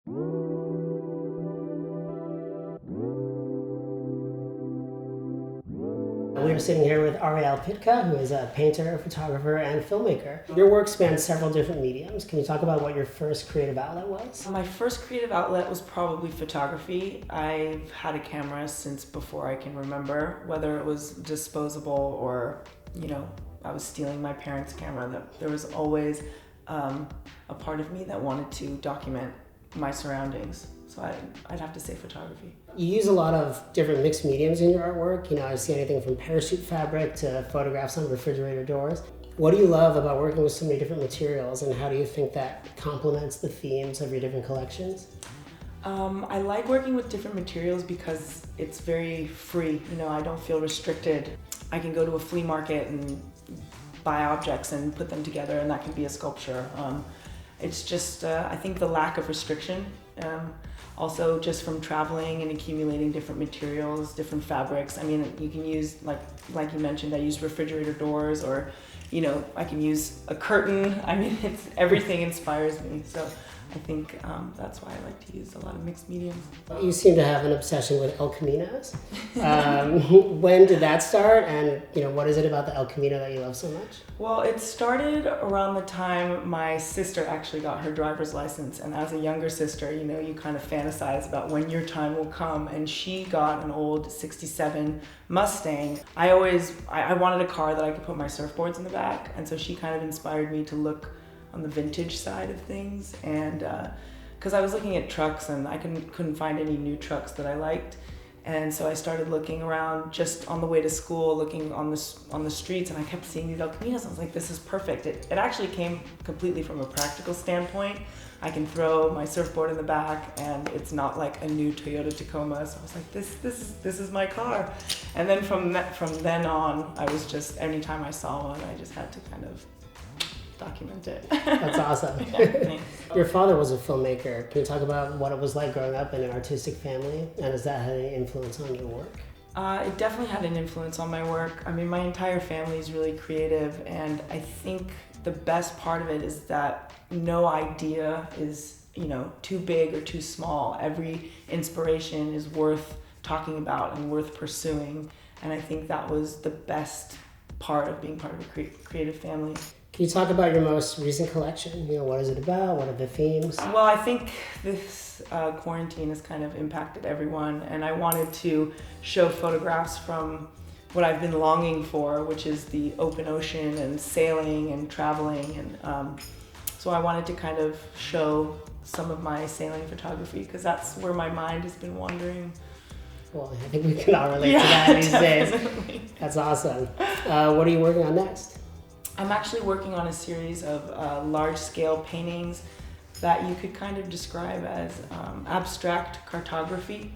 We are sitting here with Arielle Pytka, who is a painter, photographer, and filmmaker. Your work spans several different mediums. Can you talk about what your first creative outlet was? My first creative outlet was probably photography. I've had a camera since before I can remember, whether it was disposable or, I was stealing my parents' camera. There was always a part of me that wanted to document my surroundings. So I'd have to say photography. You use a lot of different mixed mediums in your artwork. I see anything from parachute fabric to photographs on refrigerator doors. What do you love about working with so many different materials, and how do you think that complements the themes of your different collections? I like working with different materials because it's very free. I don't feel restricted. I can go to a flea market and buy objects and put them together, and that can be a sculpture. It's just, I think the lack of restriction, also just from traveling and accumulating different materials, different fabrics. You can use, like you mentioned, I use refrigerator doors, or, I can use a curtain. Everything inspires me. So I think that's why I like to use a lot of mixed mediums. You seem to have an obsession with El Caminos. When did that start, and what is it about the El Camino that you love so much? Well, it started around the time my sister actually got her driver's license, and as a younger sister, you kind of fantasize about when your time will come, and she got an old 67 Mustang. I wanted a car that I could put my surfboards in the back, and so she kind of inspired me to look on the vintage side of things, and because I was looking at trucks and I couldn't find any new trucks that I liked, and so I started looking around just on the way to school, looking on the streets, and I kept seeing these El Caminos. I was like, this is perfect. It actually came completely from a practical standpoint. I can throw my surfboard in the back, and it's not like a new Toyota Tacoma. So I was like, this is my car. And then from then on, I was just, anytime I saw one, I just had to kind of document it. That's awesome. Yeah, Your father was a filmmaker. Can you talk about what it was like growing up in an artistic family, and has that had any influence on your work? It definitely had an influence on my work. My entire family is really creative, and I think the best part of it is that no idea is, too big or too small. Every inspiration is worth talking about and worth pursuing, and I think that was the best part of being part of a creative family. Can you talk about your most recent collection? What is it about? What are the themes? Well, I think this quarantine has kind of impacted everyone, and I wanted to show photographs from what I've been longing for, which is the open ocean and sailing and traveling, and so I wanted to kind of show some of my sailing photography, because that's where my mind has been wandering. Well, I think we can all relate to that these definitely. days. That's awesome. What are you working on next? I'm actually working on a series of large-scale paintings that you could kind of describe as abstract cartography,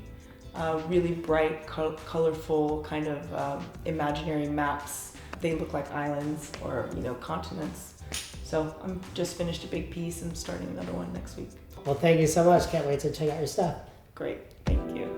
really bright, colorful kind of imaginary maps. They look like islands or continents. So I'm just finished a big piece and starting another one next week. Well, thank you so much. Can't wait to check out your stuff. Great, thank you.